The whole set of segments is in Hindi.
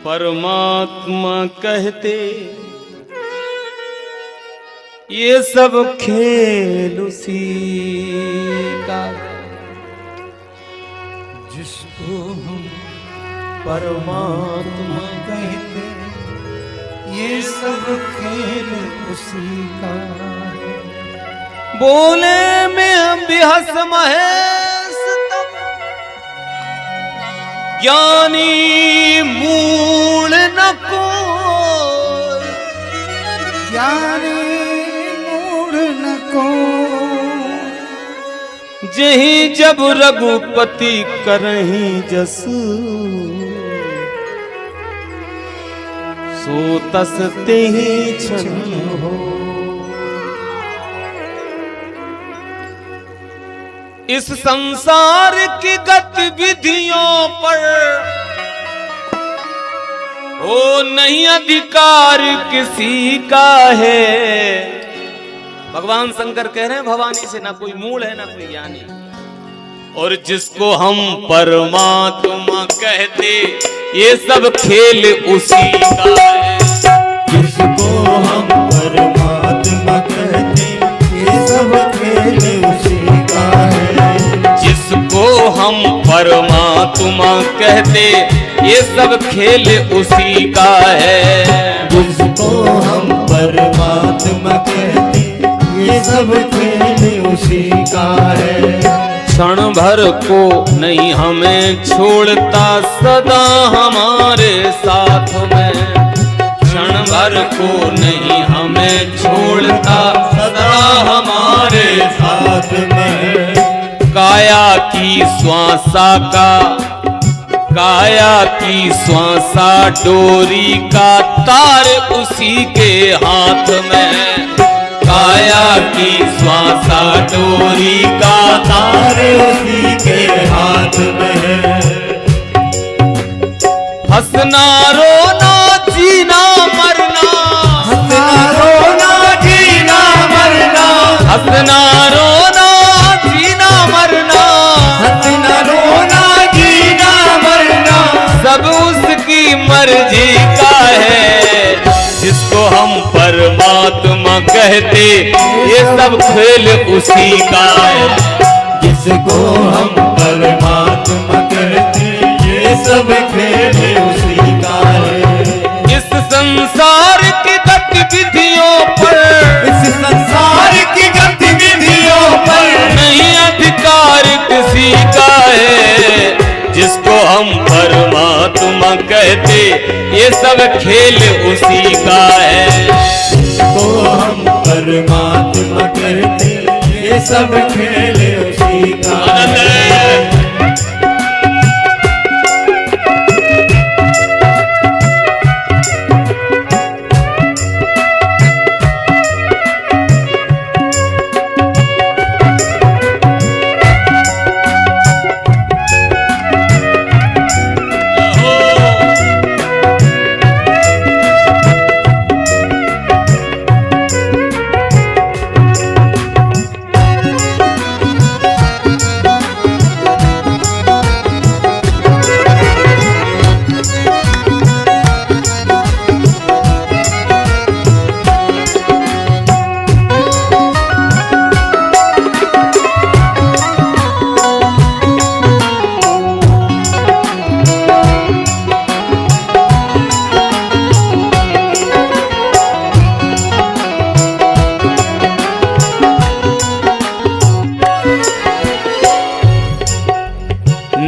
परमात्मा कहते ये सब खेल उसी का, जिसको हम परमात्मा कहते ये सब खेल उसी का। बोले में बेहस महेश तब ज्ञानी मूल न को, ज्ञानी मूढ़ न को। जही जब रघुपति करही जसु, सो तस तेहि क्षण हो। इस संसार की गतिविधियों पर ओ नहीं अधिकार किसी का है। भगवान शंकर कह रहे हैं भवानी से ना कोई मूल है ना कोई ज्ञानी, और जिसको हम परमात्मा कहते ये सब खेल उसी का है। जिसको हम परमात्मा कहते ये सब खेल उसी का है। जिसको हम परमात्मा कहते ये सब खेल उसी का है। जिसको हम परमात्मा कहते ये सब खेल उसी का है। क्षण भर को नहीं हमें छोड़ता सदा हमारे साथ में, क्षण भर को नहीं हमें छोड़ता सदा हमारे साथ में। काया की श्वासा का, काया की श्वासा डोरी का तार उसी के हाथ में। काया की श्वासा डोरी का तार उसी के हाथ में है। हंसना रोना जीना मरना, हंसना रोना जीना मरना, हंसना रोना जीना मरना, हंसना रोना जीना मरना, सब उसकी मर्जी का है। जिसको हम परमात्मा कहते ये सब खेल उसी का है। जिसको हम परमात्मा कहते ये सब खेल उसी का है। इस संसार की गतिविधियों पर, इस संसार की गतिविधियों पर नहीं अधिकार किसी का है। जिसको हम परमात्मा कहते ये सब खेल उसी का है। जिसको हम परमात्मा कहते ये सब खेल उसी का है।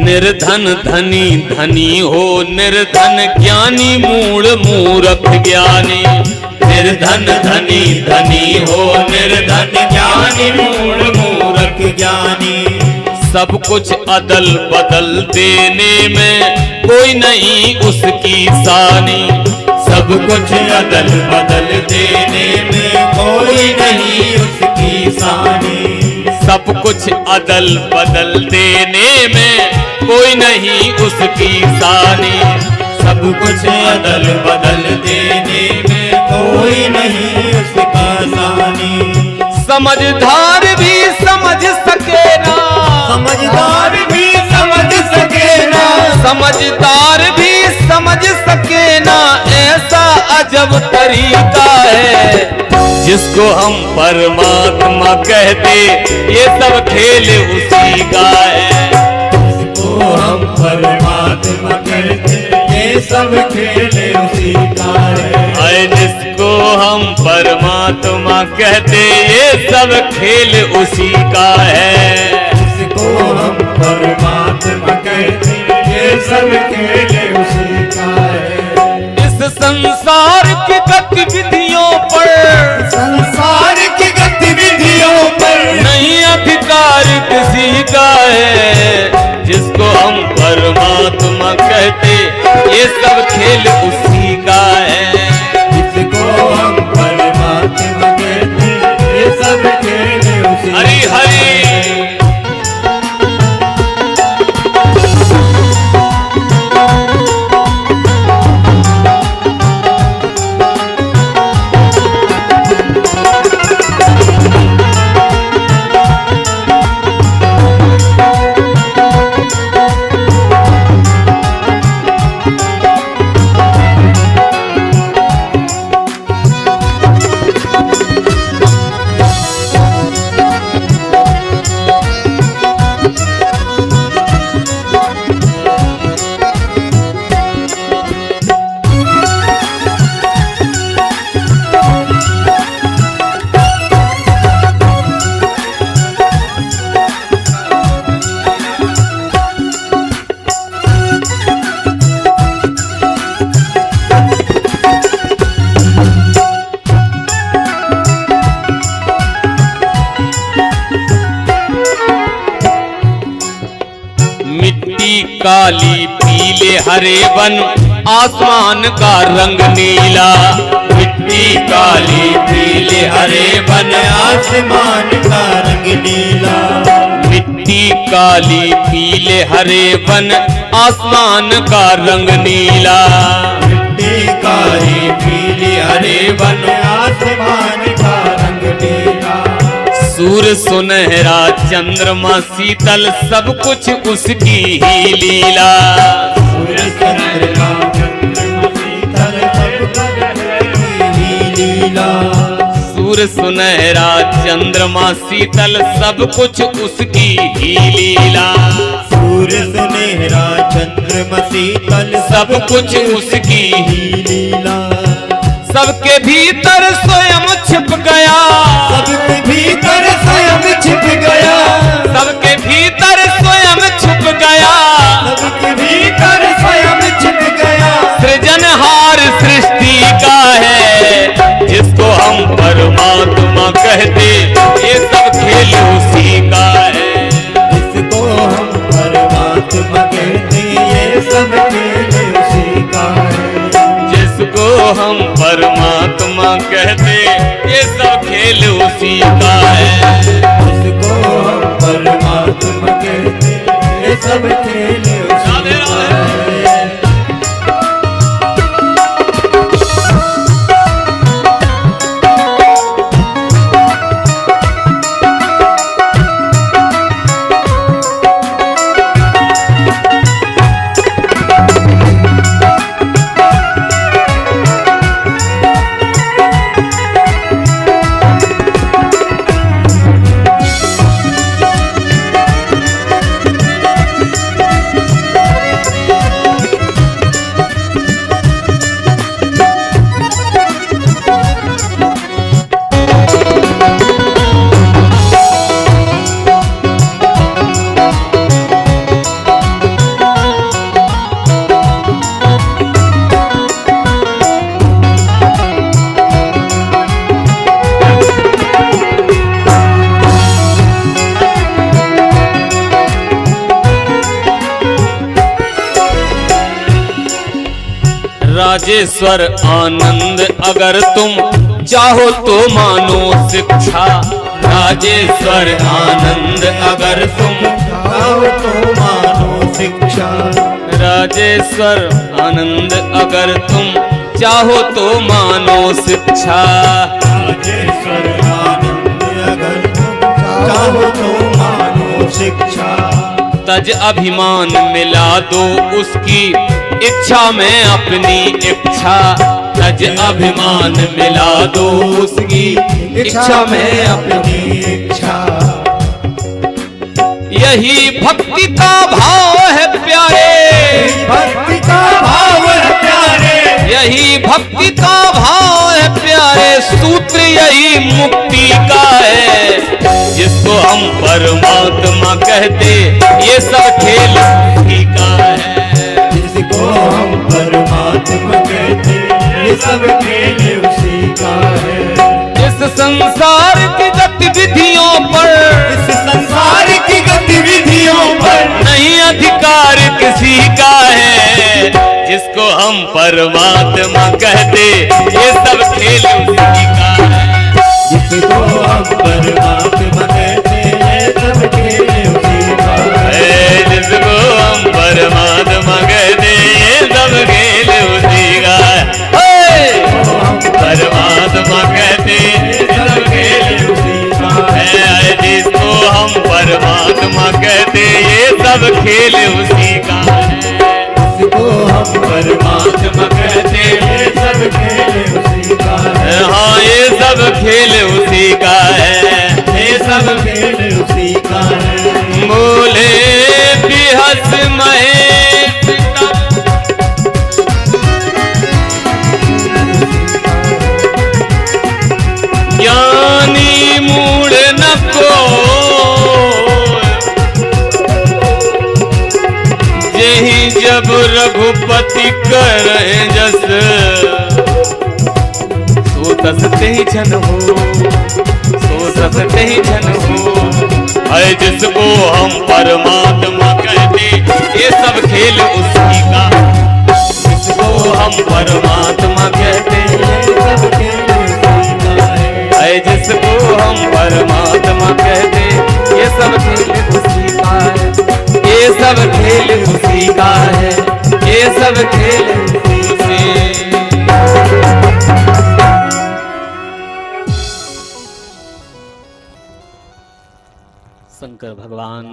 निर्धन धनी धनी हो, निर्धन ज्ञानी मूढ़ मूर्ख ज्ञानी। निर्धन धनी धनी हो, निर्धन ज्ञानी मूढ़ मूर्ख ज्ञानी। सब कुछ अदल बदल देने में कोई नहीं उसकी सानी। सब कुछ अदल बदल देने में कोई नहीं उसकी सानी। सब कुछ अदल बदल देने में कोई नहीं उसकी सानी। सब कुछ अदल बदल देने में कोई नहीं उसका सानी। समझदार भी समझ सके ना, समझदार भी समझ सके ना, समझदार भी समझ सके अजब तरीका है। जिसको हम परमात्मा कहते ये सब खेल उसी का है। जिसको हम परमात्मा कहते ये सब खेल उसी का है। अरे जिसको हम परमात्मा कहते ये सब खेल उसी का है। जिसको हम परमात्मा कहते ये सब खेल उसी का है। इस संसार की गतिविधियों पर, संसार की गतिविधियों पर नहीं अधिकार किसी का है। जिसको हम परमात्मा कहते ये सब खेल उसी का है। जिसको हम परमात्मा कहते ये सब खेल उसी हरि का हरि। है। काली पीले हरे वन आसमान का रंग नीला। मिट्टी काली पीले हरे वन आसमान का रंग नीला। मिट्टी काली पीले हरे वन आसमान का रंग नीला। मिट्टी काली पीले हरे वन आसमान का रंग नीला। सूर्य सुनहरा चंद्रमा शीतल सब कुछ उसकी ही लीला। सूर्य चंद्रमा चंद्रमा शीतल सब कुछ ही लीला। सूर्य सुनहरा चंद्रमा शीतल सब कुछ उसकी ही लीला। सूर्य सुनहरा चंद्रमा शीतल सब कुछ उसकी ही लीला। सबके भीतर स्वयं छिप गया। सबके भीतर स्वयं छिप गया। सबके भीतर स्वयं छुप गया। सबके भीतर स्वयं छिप गया। सृजनहार सृष्टि का है। जिसको हम परमात्मा कहते ये सब खेल उसी का है। जिसको हम परमात्मा कहते ये सब खेल उसी का है। जिसको हम परमात्मा कहते ये सब खेल उसी का है। जिसको हम परमात्मा कहते ये सब खेल उसी का है। राजेश्वर आनंद अगर तुम चाहो तो मानो शिक्षा। राजेश्वर आनंद अगर तुम चाहो तो मानो शिक्षा। राजेश्वर आनंद अगर तुम चाहो तो मानो शिक्षा। राजेश्वर आनंद अगर तुम चाहो तो मानो शिक्षा। तज अभिमान मिला दो उसकी इच्छा में अपनी इच्छा। तज अभिमान मिला दो उसकी इच्छा में अपनी। इच्छा यही भक्ति का भाव है प्यारे, भक्ति का भाव है प्यारे, यही भक्ति का भाव है प्यारे, सूत्र यही मुक्ति का है। जिसको हम परमात्मा कहते ये सब खेल उसी का है। जिसको हम परमात्मा कहते ये सब खेल उसी का है। इस संसार की गतिविधियों पर, इस संसार की गतिविधियों पर नहीं अधिकार किसी का है। जिसको हम परमात्मा कहते ये सब खेल उसी का है। जिसको हम परमात्मा कहते ये सब खेल उसी का है। जिसको हम परमात्मा कहते ये सब खेल उसी का है। परमात्मा कहते ये सब खेल उसी का है। जिसको हम परमात्मा कहते ये सब खेल उसी का है। जिसको हम परमात्मा कहते ये सब खेल उसी का है। हाँ ये सब खेल उसी का है। ये सब खेल उसी का है। बोले बिहस महेश ज्ञानी मूढ़ न को, यही जब रघुपति करे जस, सो तसते ही छन हो, सो तसते ही छन हो। है जिसको हम परमात्मा कहते ये सब खेल उसी का। जिसको हम परमात्मा कहते ये सब खेल उसी का है। जिसको हम परमात्मा कहते ये सब खेल उसी का है। ये सब खेल उसी का है। ये सब खेल उसी। शंकर भगवान